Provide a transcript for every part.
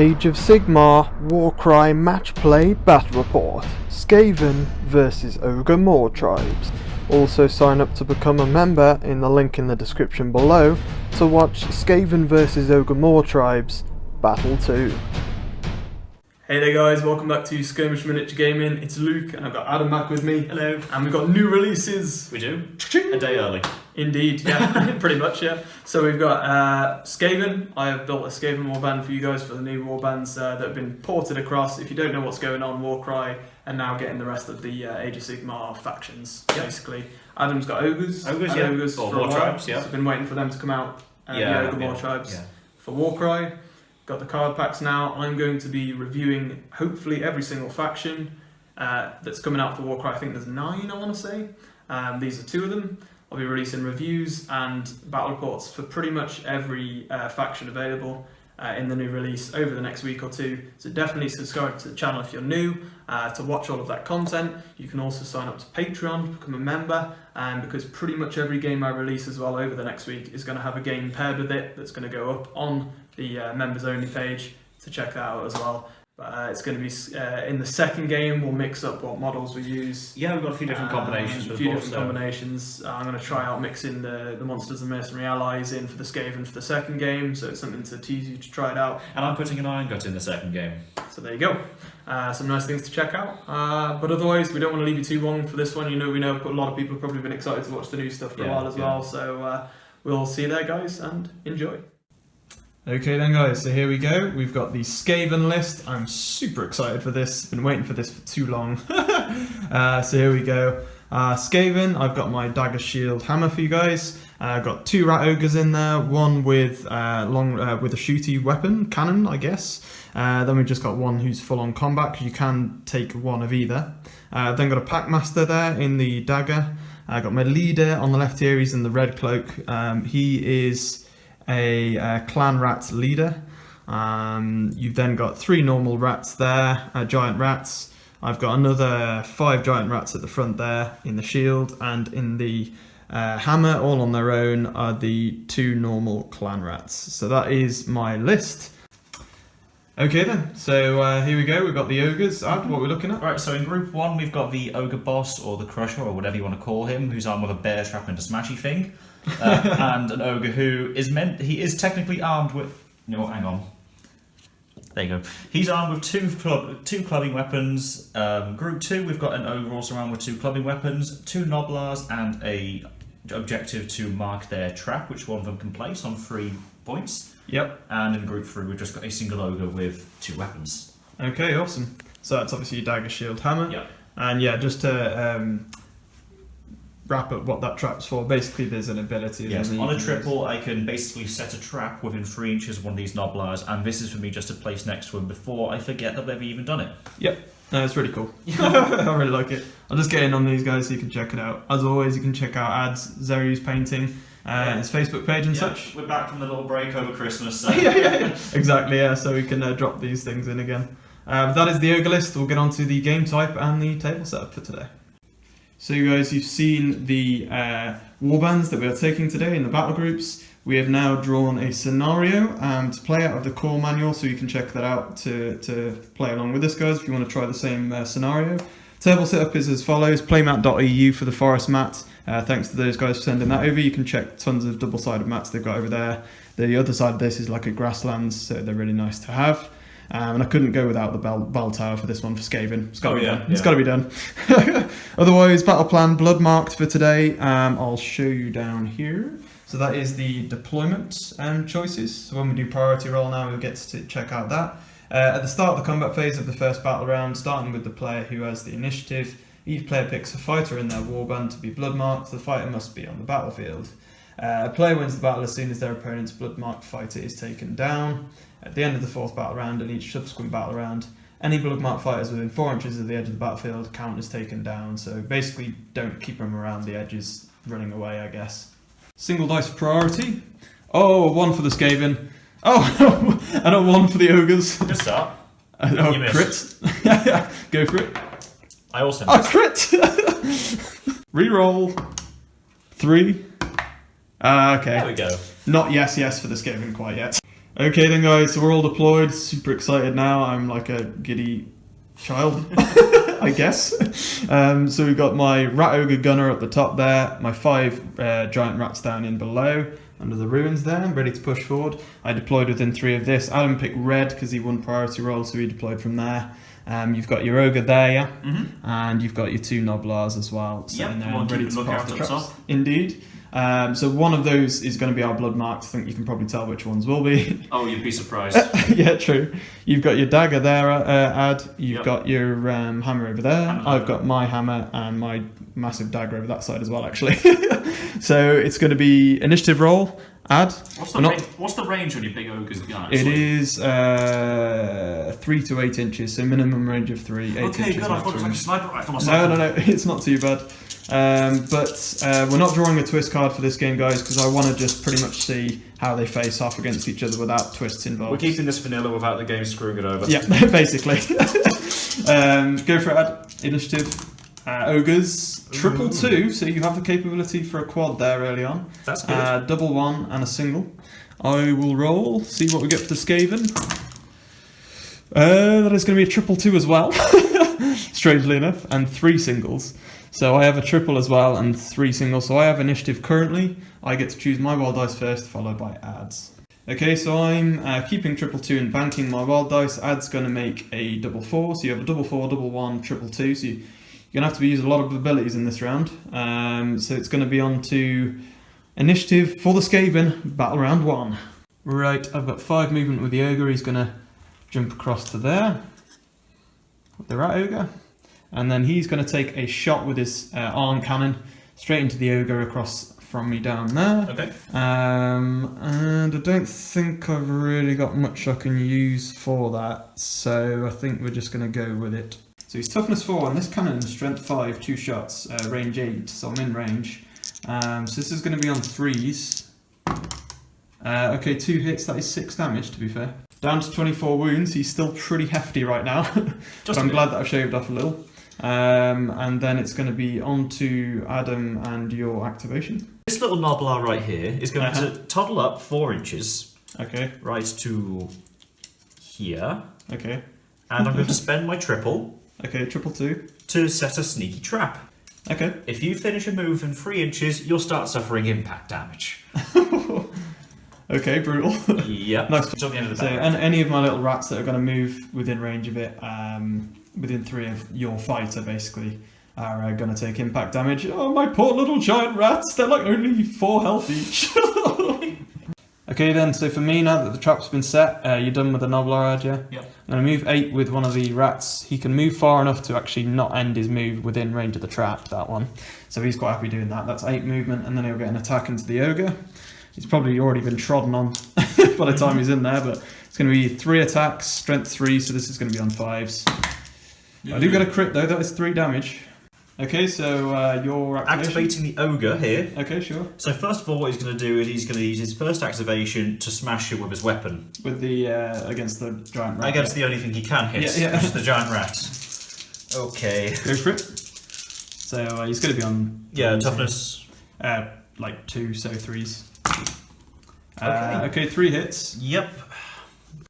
Age of Sigmar Warcry Match Play Battle Report. Skaven vs Ogor Mawtribes. Also sign up to become a member in the link in the description below to watch Skaven vs Ogor Mawtribes Battle 2. Hey there guys, welcome back to Skirmish Miniature Gaming. It's Luke and I've got Adam back with me. Hello. And we've got new releases. We do. A day early. Indeed, yeah, pretty much, yeah. So we've got Skaven. I have built a Skaven warband for you guys for the new warbands that have been ported across. If you don't know what's going on, Warcry and now getting the rest of the Age of Sigmar factions, basically. Adam's got Ogres. Ogres, yeah. Ogres Or for a while. Mawtribes, yeah. So I've been waiting for them to come out. The Ogor Mawtribes. Yeah. For Warcry, got the card packs now. I'm going to be reviewing hopefully every single faction that's coming out for Warcry. I think there's 9, I want to say. These are 2 of them. I'll be releasing reviews and battle reports for pretty much every faction available in the new release over the next week or 2. So definitely subscribe to the channel if you're new to watch all of that content. You can also sign up to Patreon, become a member, because pretty much every game I release as well over the next week is going to have a game paired with it that's going to go up on the members only page to check that out as well. But it's going to be in the second game. We'll mix up what models we use. Yeah, we've got a few different combinations. Combinations. I'm going to try out mixing the monsters and mercenary allies in for the Skaven for the second game. So it's something to tease you to try it out. And I'm putting an Iron Gut in the second game. So there you go. Some nice things to check out. But otherwise, we don't want to leave you too long for this one. We know a lot of people have probably been excited to watch the new stuff for a while as well. So we'll see you there, guys, and enjoy. Okay then guys, so here we go. We've got the Skaven list. I'm super excited for this. Been waiting for this for too long. So here we go. Skaven, I've got my dagger, shield, hammer for you guys. I've got 2 rat ogres in there, one with with a shooty weapon, cannon, I guess. Then we've just got one who's full on combat, because you can take one of either. Then got a packmaster there in the dagger. I got my leader on the left here. He's in the red cloak. He is a clan rat leader. You've then got 3 normal rats there, giant rats. I've got another 5 giant rats at the front there in the shield, and in the hammer, all on their own, are the 2 normal clan rats. So that is my list. Okay then, so here we go. We've got the ogres. What we're looking at? Right, so in group 1 we've got the ogre boss, or the crusher, or whatever you want to call him, who's armed with a bear trap and a smashy thing. And an ogre who he is technically armed with, no, hang on, there you go, he's armed with 2 clubbing weapons. Group 2 we've got an ogre also armed with 2 clubbing weapons, 2 noblars, and a objective to mark their trap, which one of them can place on 3 points. Yep. And in group 3 we've just got a single ogre with 2 weapons. Okay, awesome. So that's obviously your dagger, shield, hammer. Yep. And yeah, just to wrap up what that trap's for, basically there's an ability. Yes, on a triple I can basically set a trap within 3 inches of one of these noblars, and this is for me just to place next to him before I forget that they've even done it. Yep, no, it's really cool. I really like it. I'll just get in on these guys so you can check it out. As always, you can check out ads, Zeru's painting, his Facebook page and such. We're back from the little break over Christmas. So. yeah. Exactly, yeah, so we can drop these things in again. That is the ogre list. We'll get on to the game type and the table setup for today. So you guys, you've seen the warbands that we are taking today in the battle groups. We have now drawn a scenario to play out of the core manual, so you can check that out to play along with us, guys, if you want to try the same scenario. Table setup is as follows: Playmats.eu for the forest mat. Thanks to those guys for sending that over. You can check tons of double-sided mats they've got over there. The other side of this is like a grasslands, so they're really nice to have. And I couldn't go without the bell tower for this one for Skaven. It's got to be done. It's got to be done. Otherwise, battle plan blood marked for today. I'll show you down here. So that is the deployment choices. So when we do priority roll now, we'll get to check out that. At the start of the combat phase of the first battle round, starting with the player who has the initiative, each player picks a fighter in their warband to be blood marked. The fighter must be on the battlefield. A player wins the battle as soon as their opponent's blood marked fighter is taken down. At the end of the 4th battle round and each subsequent battle round, any blood marked fighters within 4 inches of the edge of the battlefield count as taken down. So basically, don't keep them around the edges running away, I guess. Single dice priority. Oh, 1 for the Skaven. Oh, and a 1 for the ogres. Good start. Oh, crit. Go for it. I also missed. Crit! Reroll. 3. Okay. There we go. Not yes for the Skaven quite yet. Okay then guys, so we're all deployed, super excited now. I'm like a giddy child, I guess. So we've got my Rat Ogre Gunner at the top there, my 5 giant rats down in below, under the ruins there, ready to push forward. I deployed within 3 of this. Adam picked red because he won priority roll, so he deployed from there. You've got your Ogre there, yeah? And you've got your 2 Noblars as well. Yep, there we'll ready keep to a look pop out the at the traps. top. Indeed. So one of those is going to be our blood marks. I think you can probably tell which ones will be. Oh, you'd be surprised. Yeah, true. You've got your dagger there, Ad. You've got your hammer over there. I've got my hammer and my massive dagger over that side as well, actually. So it's going to be initiative roll. Ad. What's the range on your big ogre's gun? It is 3 to 8 inches, so minimum range of 3. 8 okay, inches good. I thought it was like a sniper rifle or something. No, it's not too bad. But we're not drawing a twist card for this game, guys, because I want to just pretty much see how they face off against each other without twists involved. We're keeping this vanilla without the game screwing it over. Yeah, basically. Go for it, Ad. Initiative. Ogres. Triple 2, so you have the capability for a quad there early on. That's good. Double 1 and a single. I will roll, see what we get for the Skaven. That is going to be a triple 2 as well, strangely enough, and 3 singles. So I have a triple as well and 3 singles. So I have initiative currently. I get to choose my wild dice first, followed by Ad's. Okay, so I'm keeping triple 2 and banking my wild dice. Ad's going to make a double 4. So you have a double 4, double 1, triple 2. So you're going to have to use a lot of abilities in this round. So it's going to be on to initiative for the Skaven, battle round 1. Right, I've got 5 movement with the Ogre. He's going to jump across to there with the Rat Ogre. And then he's going to take a shot with his arm cannon straight into the Ogre across from me down there. Okay. And I don't think I've really got much I can use for that, so I think we're just going to go with it. So he's toughness 4, and this cannon is strength 5, 2 shots, range 8, so I'm in range. So this is going to be on 3s. Okay, 2 hits, that is 6 damage to be fair. Down to 24 wounds, he's still pretty hefty right now, but I'm glad that I've shaved off a little. And then it's going to be on to Adam and your activation. This little Noblar right here is going to toddle up 4 inches. Okay. Right to here. Okay. And I'm going to spend my triple. Okay, triple 2. To set a sneaky trap. Okay. If you finish a move in 3 inches, you'll start suffering impact damage. Okay, brutal. Yep. Nice. It's on the end of the So, and any of my little rats that are going to move within range of it, within 3 of your fighter, basically, are going to take impact damage. Oh, my poor little giant rats! They're like only 4 health each. Okay, then. So for me, now that the trap's been set, you're done with the Noblar, yeah? Yep. I'm going to move 8 with one of the rats. He can move far enough to actually not end his move within range of the trap. That one. So he's quite happy doing that. That's 8 movement, and then he'll get an attack into the Ogre. He's probably already been trodden on by the time he's in there, but it's going to be 3 attacks, strength 3, so this is going to be on 5s. I do get a crit though, that is 3 damage. Okay, so you're activating the Ogre here. Okay, sure. So first of all, what he's going to do is he's going to use his first activation to smash it with his weapon. With the against the giant rat. Against the only thing he can hit, which is the giant rat. Okay. Go for it. So he's going to be on... Yeah, toughness. Like 2, so 3s. Okay, 3 hits. Yep.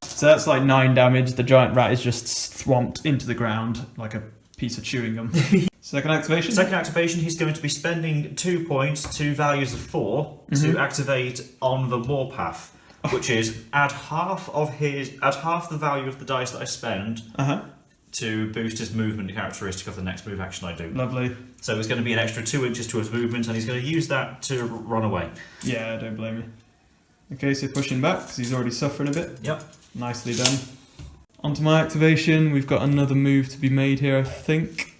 So that's like 9 damage. The giant rat is just swamped into the ground like a piece of chewing gum. Second activation? Second activation, he's going to be spending 2 points, 2 values of 4, to activate on the warpath, which is add half the value of the dice that I spend to boost his movement characteristic of the next move action I do. Lovely. So there's going to be an extra 2 inches to his movement, and he's going to use that to run away. Yeah, don't blame me. Okay, so pushing back, because he's already suffering a bit. Yep. Nicely done. Onto my activation, we've got another move to be made here, I think.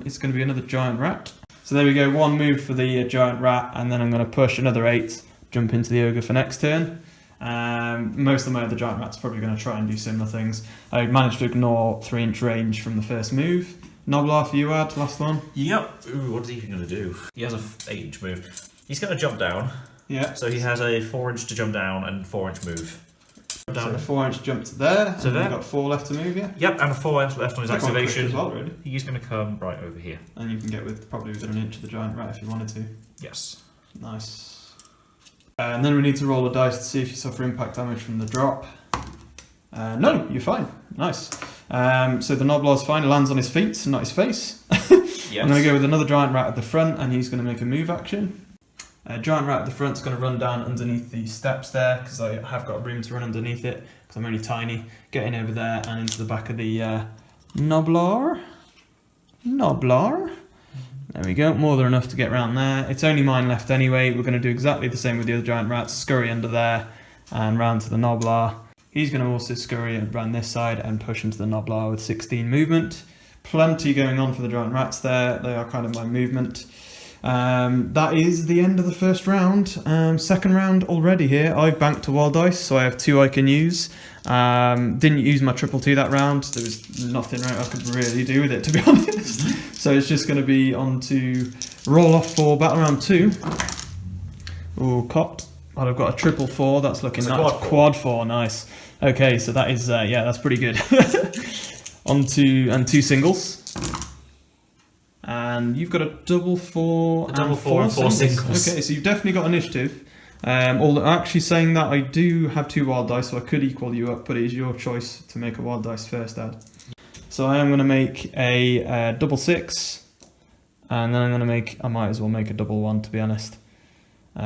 It's going to be another giant rat. So there we go, 1 move for the giant rat, and then I'm going to push another 8, jump into the Ogre for next turn. Most of my other giant rats are probably going to try and do similar things. I managed to ignore 3-inch range from the first move. Noblar for you, Ad, last one. Yep. Ooh, what is he even going to do? He has a 8-inch move. He's going to jump down. Yeah. So he has a 4-inch to jump down and 4-inch move. So a 4-inch jump to there. So there. You've got 4 left to move, yeah? Yep, and a 4 left on his activation. As well, really. He's going to come right over here. And you can get probably within an inch of the giant rat if you wanted to. Yes. Nice. And then we need to roll a dice to see if you suffer impact damage from the drop. No, you're fine. Nice. So the Noblar's fine. It lands on his feet, not his face. Yes. I'm going to go with another giant rat at the front, and he's going to make a move action. Giant rat at the front's going to run down underneath the steps there, because I have got room to run underneath it, because I'm only tiny. Getting over there and into the back of the Noblar. There we go, more than enough to get around there. It's only mine left anyway. We're going to do exactly the same with the other giant rats. Scurry under there and round to the Noblar. He's going to also scurry around this side and push into the Noblar with 16 movement. Plenty going on for the giant rats there. They are kind of my movement. That is the end of the first round. Second round already here. I've banked a wild dice, so I have 2 I can use. Didn't use my 2/2 that round. There was nothing I could really do with it, to be honest. So it's just going to be on to roll off for battle round 2. Oh, cocked. Well, I've got a 4/4. That's looking nice. Quad 4, nice. Okay, so that is yeah, that's pretty good. On to and 2 singles. And you've got a 4/4 and 4 singles. Okay, so you've definitely got initiative. Although actually saying that, I do have 2 wild dice, so I could equal you up, but it is your choice to make a wild dice first, Dad. So I am going to make a 6/6, and then I'm going to make, I might as well make a 1/1 to be honest.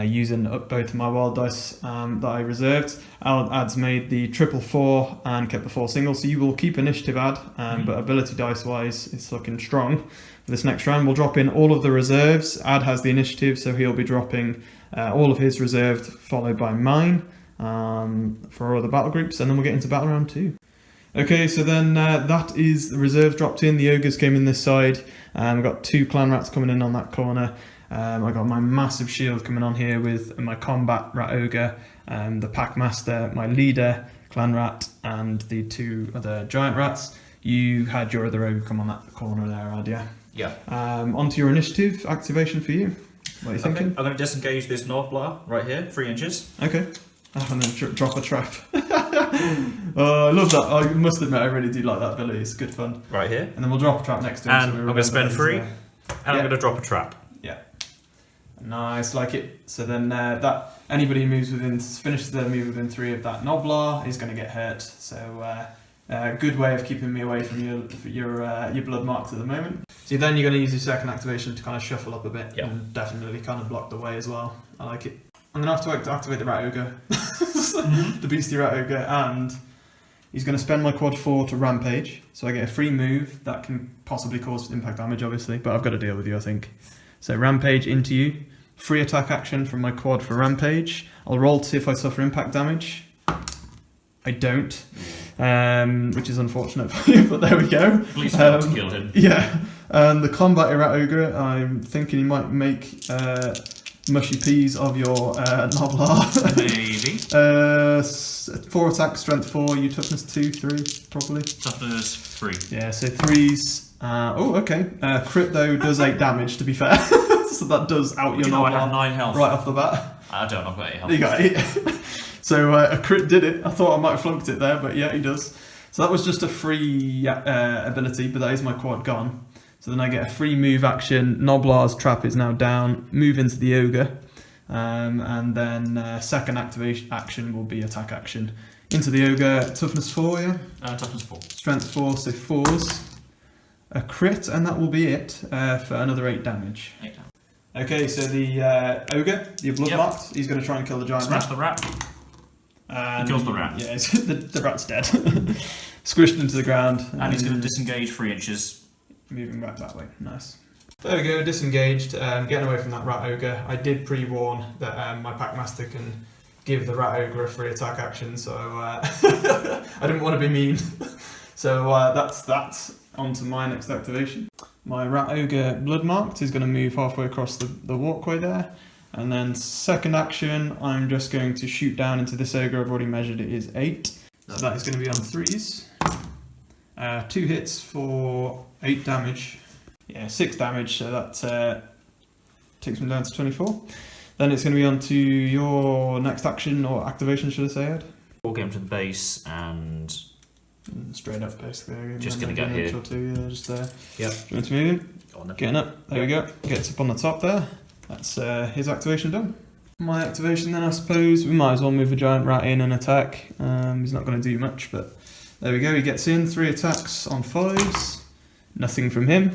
Using up both of my wild dice that I reserved. Ad's made the 4/4 and kept the 4 singles, so you will keep initiative, Ad, but ability dice wise it's looking strong. For this next round we'll drop in all of the reserves. Ad has the initiative, so he'll be dropping all of his reserved, followed by mine for all the battle groups, and then we'll get into battle round 2. Okay, so then that is the reserves dropped in. The ogres came in this side. We've got 2 clan rats coming in on that corner. I got my massive shield coming on here with my combat rat ogre, the pack master, my leader clan rat, and the 2 other giant rats. You had your other ogre come on that corner there, Ad, yeah? Yeah. Onto your initiative activation for you. What are you thinking? I'm going to disengage this Noblar right here, 3 inches. Okay. And then drop a trap. I love that. I must admit, I really do like that ability. It's good fun. Right here. And then we'll drop a trap next to him. And so I'm going to spend 3, and I'm going to drop a trap. Yeah. Nice, like it. So then that anybody who moves within, finishes their move within 3 of that Noblar is going to get hurt. So good way of keeping me away from your blood marks at the moment. So then you're going to use your second activation to kind of shuffle up a bit, and definitely kind of block the way as well. I like it. I'm going to have to activate the rat ogre, the beastie rat ogre, and he's going to spend my quad 4 to rampage. So I get a free move that can possibly cause impact damage, obviously, but I've got to deal with you, I think. So rampage into you. Free attack action from my quad for rampage. I'll roll to see if I suffer impact damage. I don't, which is unfortunate for you, but there we go. At least I to kill him. Yeah, and the combat rat ogre, I'm thinking he might make mushy peas of your Noblar. Maybe. 4 attack, strength 4, you toughness 2, 3, probably. Toughness 3. Yeah, so 3s. Oh, okay. Crit though does 8 damage, to be fair. So that does out your Noblar. I have 9 health. Right off the bat. I don't, I've got 8 health. You got 8. So a crit did it. I thought I might have flunked it there, but yeah, he does. So that was just a free ability, but that is my quad gone. So then I get a free move action. Noblar's trap is now down. Move into the ogre. And then second activation action will be attack action. Into the ogre. Toughness 4, yeah? Toughness 4. Strength 4, so 4s. A crit, and that will be it for another 8 damage. 8 damage. Okay, so the ogre, your blood marked, he's going to try and kill the giant Smash rat. the rat. He kills the rat. Yeah, the rat's dead. Squished into the ground. And he's going to disengage 3 inches. Moving back that way. Nice. There we go, disengaged, getting away from that rat ogre. I did pre-warn that my packmaster can give the rat ogre a free attack action, so I didn't want to be mean. So that's that. On to my next activation. My rat ogre blood marked is going to move halfway across the walkway there. And then second action, I'm just going to shoot down into this ogre. I've already measured it is 8. So that is going to be on 3s. 2 hits for 8 damage. Yeah, 6 damage, so that takes me down to 24. Then it's going to be on to your next action, or activation should I say, Ed? We'll get him to the base and... Straight up, basically. Just going to get here. Yeah, just there. Yep. Do you want to move him? Getting up. There we go. Gets up on the top there. That's his activation done. my activation then, I suppose. We might as well move a giant rat in and attack. He's not going to do much, but there we go. He gets in, 3 attacks on 5s. Nothing from him.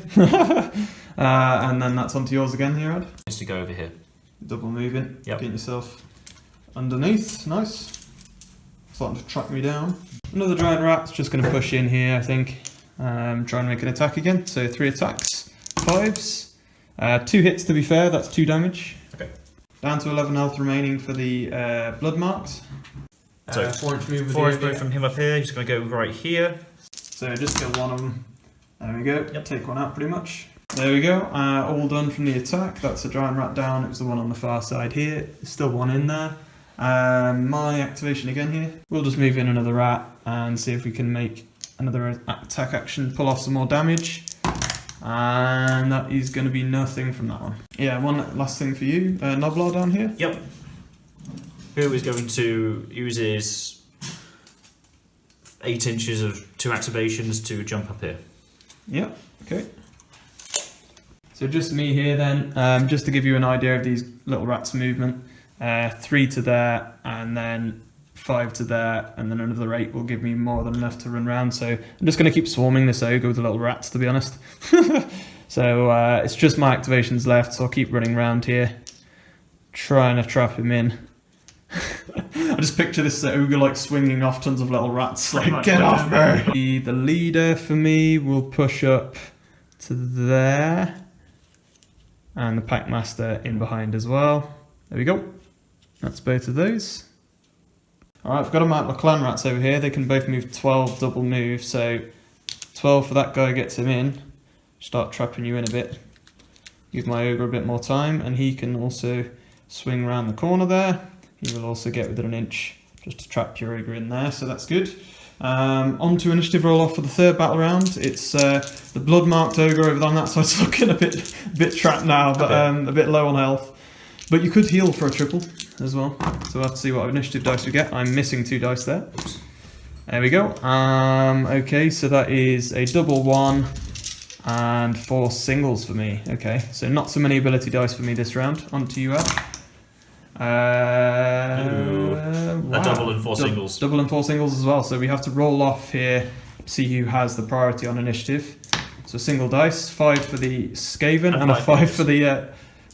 And then that's onto yours again here, Ed. Needs to go over here. Double moving. Yep. Get yourself underneath. Nice. Starting to track me down. Another giant rat's just going to push in here, I think. Try and make an attack again. So 3 attacks, 5s. 2 hits to be fair, that's 2 damage. Okay. Down to 11 health remaining for the blood marks. So 4-inch move with 4-inch move from him up here. He's going to go right here. So just kill one of them. There we go. Yep. Take one out pretty much. There we go. All done from the attack. That's a giant rat down. It was the one on the far side here. There's still one in there. My activation again here. We'll just move in another rat and see if we can make another attack action, pull off some more damage. And that is going to be nothing from that one. Yeah, one last thing for you. Noblar down here. Yep. Who is going to use his 8 inches of 2 activations to jump up here. Yep, okay. So just me here then, just to give you an idea of these little rats' movement. 3 to there, and then 5 to there, and then another 8 will give me more than enough to run around. So I'm just going to keep swarming this ogre with the little rats, to be honest. So it's just my activations left, so I'll keep running around here, trying to trap him in. I just picture this ogre like swinging off tons of little rats, like, get off me! The leader for me will push up to there, and the packmaster in behind as well. There we go. That's both of those. Alright, I've got to mark my clan rats over here. They can both move 12 double moves, so 12 for that guy gets him in. Start trapping you in a bit. Give my ogre a bit more time, and he can also swing around the corner there. He will also get within an inch just to trap your ogre in there, so that's good. On to initiative roll off for the 3rd battle round. It's the blood marked ogre over on that side. It's looking a bit trapped now, but a bit low on health. But you could heal for a triple as well. So we'll have to see what initiative dice we get. I'm missing 2 dice there. There we go. Okay, so that is a double 1 and 4 singles for me. Okay, so not so many ability dice for me this round. On to you, Ed. A double and 4 singles. Double and 4 singles as well. So we have to roll off here to see who has the priority on initiative. So single dice, 5 for the Skaven and a 5 for the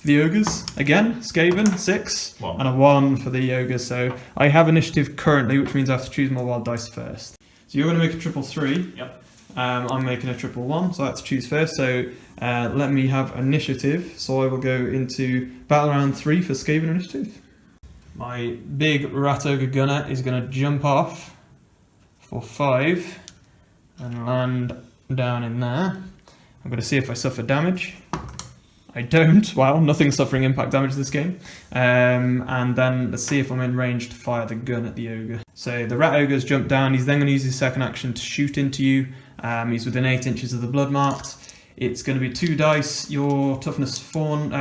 ogres. Again, Skaven, 6, and a 1 for the ogres. So I have initiative currently, which means I have to choose my wild dice first. So you're going to make a triple 3. Yep. I'm making a triple 1, so I have to choose first. So let me have initiative. So I will go into battle round 3 for Skaven initiative. My big rat ogre gunner is going to jump off for 5 and land down in there. I'm going to see if I suffer damage. I don't. Wow, nothing suffering impact damage this game. And then let's see if I'm in range to fire the gun at the ogre. So the rat ogre's jumped down. He's then going to use his second action to shoot into you. He's within 8 inches of the blood marked. It's going to be 2 dice. Your toughness 5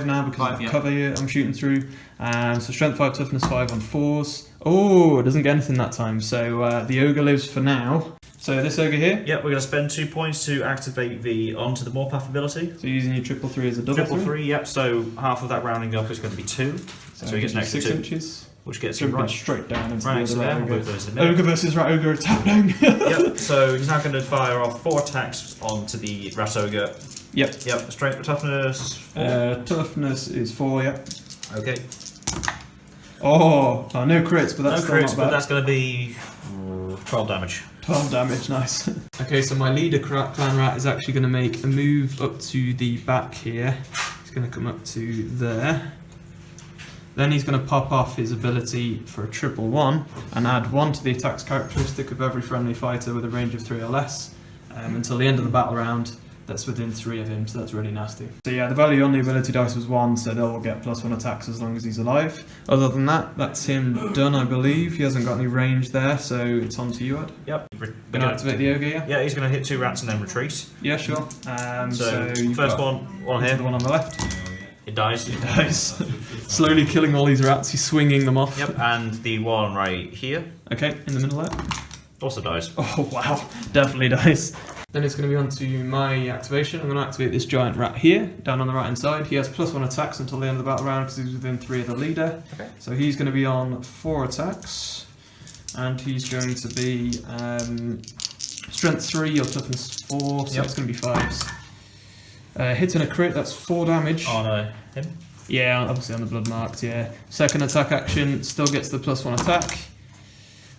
now because of the cover I'm shooting through. So strength 5, toughness 5 on 4s. Oh, it doesn't get anything that time. So the ogre lives for now. So this ogre here. Yep, we're going to spend 2 points to activate the onto the Morpath ability. So using your triple 3 as a double triple 3. Yep. So half of that rounding up is going to be 2. So he gets an extra 6 2, inches. which gets him right straight down into right, the so other ogre. Ogre versus rat ogre attack down. Yep. So he's now going to fire off 4 attacks onto the rat ogre. Yep. Yep. Strength toughness 4. Toughness is 4. Yep. Okay. Oh, no crits, but that's no still crits, not bad. but that's going to be 12 damage. 12 damage, nice. Okay, so my leader clan rat is actually going to make a move up to the back here. He's going to come up to there. Then he's going to pop off his ability for a triple 1 and add 1 to the attack's characteristic of every friendly fighter with a range of 3 or less until the end of the battle round. That's within 3 of him, so that's really nasty. So yeah, the value on the ability dice was 1, so they'll get +1 attacks as long as he's alive. Other than that, that's him done, I believe. He hasn't got any range there, so it's on to you, Ed. Yep. Gonna activate the ogre, yeah? Yeah, he's going to hit 2 rats and then retreat. Yeah, sure. So first one here. The one on the left. It dies. It dies. Slowly killing all these rats, he's swinging them off. Yep, and the one right here. Okay, in the middle there. Also dies. Oh wow, definitely dies. Then it's going to be on to my activation. I'm going to activate this giant rat here, down on the right hand side. He has +1 attacks until the end of the battle round because he's within 3 of the leader. Okay. So he's going to be on 4 attacks. And he's going to be strength 3 or toughness 4, so it's going to be 5s. Hit and a crit, that's 4 damage. On him? Yeah, obviously on the blood marked, yeah. Second attack action, still gets the +1 attack.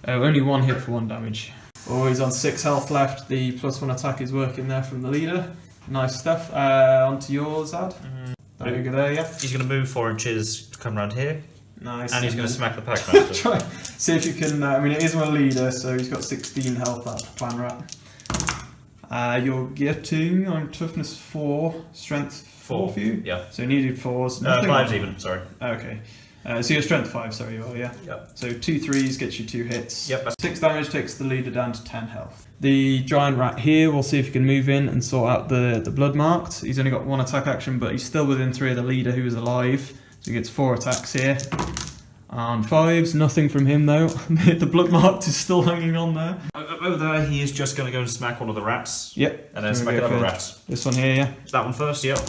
Only 1 hit for 1 damage. Oh, he's on 6 health left. The +1 attack is working there from the leader. Nice stuff. On to yours, Ad. There you go there, yeah. He's going to move 4 inches to come around here. Nice. And he's going to smack the Packmaster. Try, see if you can, I mean it is my leader, so he's got 16 health, that plan rat. You're getting on toughness 4, strength 4 for you? Yeah. So you needed 4s. 5's even, sorry. Okay. So you're strength 5, sorry you are, yeah? Yep. So 2 3s gets you 2 hits. Yep. 6 damage takes the leader down to 10 health. The giant rat here, we'll see if he can move in and sort out the blood marked. He's only got 1 attack action, but he's still within 3 of the leader who is alive. So he gets 4 attacks here. On 5s, nothing from him though. The blood marked is still hanging on there. Over there, he is just going to go and smack one of the rats. Yep. And then smack another rat. This one here, yeah. That one first, yep.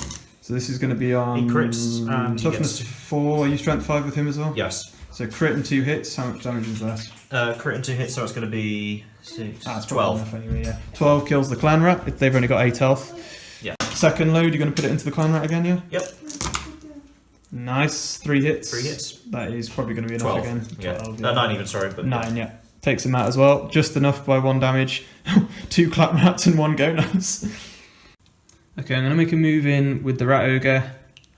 So this is going to be on He crits and toughness he gets 4. Are you strength 5 with him as well? Yes. So crit and 2 hits. How much damage is that? Crit and 2 hits, so it's going to be 6. That's 12. Enough anyway, yeah. 12 kills the clan rat. If they've only got 8 health. Yeah. Second load, you're going to put it into the clan rat again, yeah? Yep. Nice. 3 hits. 3 hits. That is probably going to be enough 12. again. Yeah. 12, 9 even, sorry. But 9, yeah. Takes him out as well. Just enough by 1 damage. 2 clap rats and 1 goners. Okay, I'm going to make a move in with the rat ogre.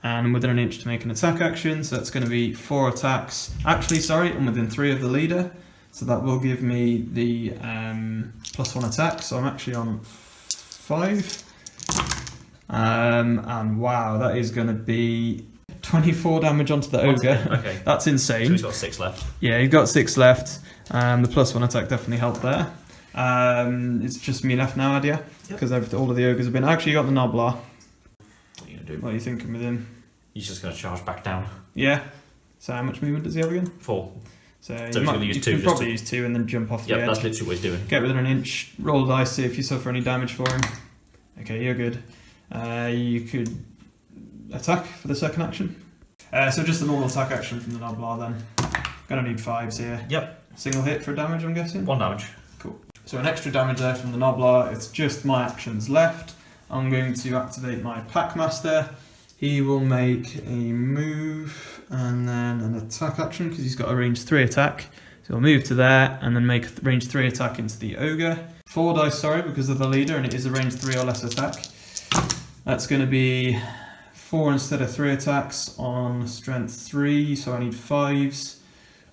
And I'm within an inch to make an attack action, so that's going to be 4 attacks. Actually, sorry, I'm within 3 of the leader, so that will give me the +1 attack. So I'm actually on 5. And wow, that is going to be 24 damage onto the ogre. Okay. That's insane. So he's got 6 left. Yeah, he's got 6 left. The +1 attack definitely helped there. It's just me left now, Adia, because all of the ogres have been. Actually, you got the Noblar. What are you thinking with him? He's just going to charge back down. Yeah. So how much movement does he have again? 4. So he's going to use 2. You can probably use 2 and then jump off the edge. Yeah, that's literally what he's doing. Get within an inch, roll the dice, see if you suffer any damage for him. Okay, you're good. You could attack for the second action. So just a normal attack action from the Noblar then. Gonna need 5s here. Yep. Single hit for damage, I'm guessing? 1 damage. Cool. So an extra damage there from the Noblar. It's just my actions left. I'm going to activate my Packmaster. He will make a move and then an attack action because he's got a range 3 attack. So he'll move to there and then make a range 3 attack into the ogre. 4 dice, sorry, because of the leader, and it is a range 3 or less attack. That's going to be 4 instead of 3 attacks on strength 3, so I need 5s.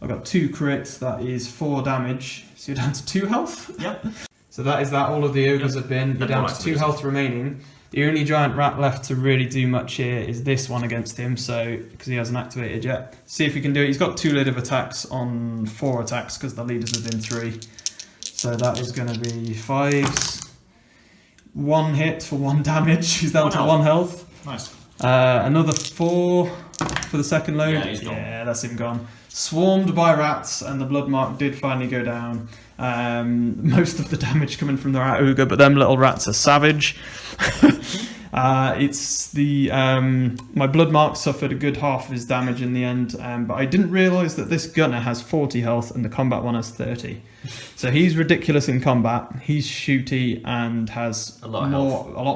I've got 2 crits, that is 4 damage. So you're down to 2 health? Yep. So that is that, all of the ogres have been. You're down to 2 health remaining. The only giant rat left to really do much here is this one against him, so because he hasn't activated yet. See if he can do it. He's got 2 lid of attacks on 4 attacks because the leaders have been 3. So that is going to be 5s. 1 hit for 1 damage. He's down to 1 health. Nice. Another 4 for the second load. Yeah, he's gone. Yeah, that's him gone. Swarmed by rats, and the blood mark did finally go down. Most of the damage coming from the rat ogre, but them little rats are savage. It's the my blood mark suffered a good half of his damage in the end, but I didn't realise that this gunner has 40 health and the combat one has 30. So he's ridiculous in combat. He's shooty and has a lot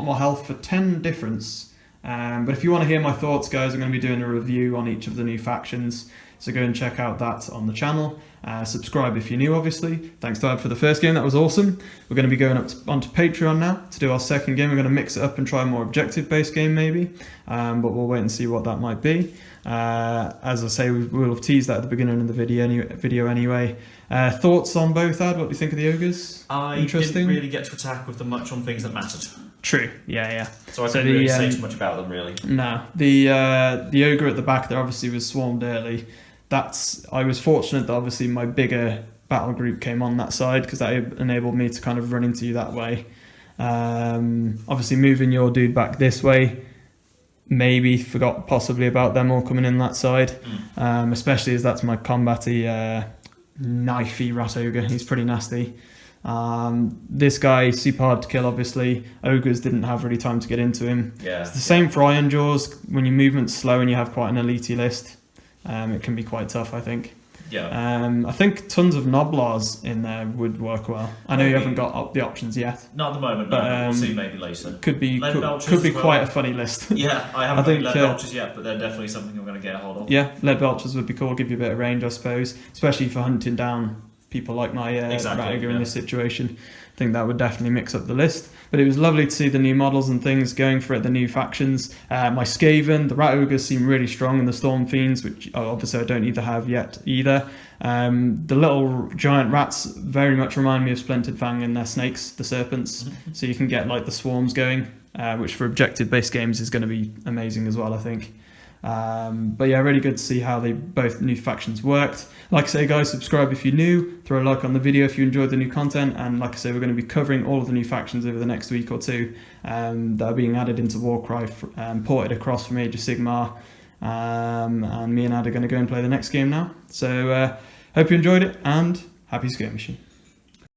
more health for 10 difference. But if you want to hear my thoughts, guys, I'm going to be doing a review on each of the new factions. So go and check out that on the channel. Subscribe if you're new, obviously. Thanks to Ab for the first game, that was awesome. We're going to be going onto Patreon now to do our second game. We're going to mix it up and try a more objective-based game maybe, but we'll wait and see what that might be. As I say, we'll have teased that at the beginning of the video anyway. Thoughts on both, Ad? What do you think of the ogres? I didn't really get to attack with them much on things that mattered. True, yeah. So I couldn't really say too much about them, really. No, the ogre at the back there obviously was swarmed early. I was fortunate that obviously my bigger battle group came on that side because that enabled me to kind of run into you that way. Obviously moving your dude back this way, maybe forgot possibly about them all coming in that side, especially as that's my combatty knifey rat ogre. He's pretty nasty. This guy, super hard to kill, obviously. Ogres didn't have really time to get into him. Yeah. It's the same for Iron Jaws. When your movement's slow and you have quite an elite list, it can be quite tough, I think. Yeah. I think tons of Noblars in there would work well. I know you haven't got the options yet. Not at the moment, no. We'll see maybe later. Could be Lead quite a funny list. Yeah, I haven't got lead belchers yet, but they're definitely something you're going to get a hold of. Yeah, lead belchers would be cool. Give you a bit of range, I suppose, especially for hunting down people like my Rat-Ogre in this situation. I think that would definitely mix up the list. But it was lovely to see the new models and things going for it, the new factions. My Skaven, the Rat-Ogres seem really strong, and the Storm Fiends, which obviously I don't have yet either. The little giant rats very much remind me of Splintered Fang and their snakes, the serpents. So you can get like the swarms going, which for objective-based games is going to be amazing as well, I think. But yeah, really good to see how both new factions worked. Like I say, guys, subscribe if you're new, throw a like on the video if you enjoyed the new content, and like I say, we're going to be covering all of the new factions over the next week or two that are being added into Warcry, ported across from Age of Sigmar, and me and Ad are going to go and play the next game now. So hope you enjoyed it, and happy skirmishing.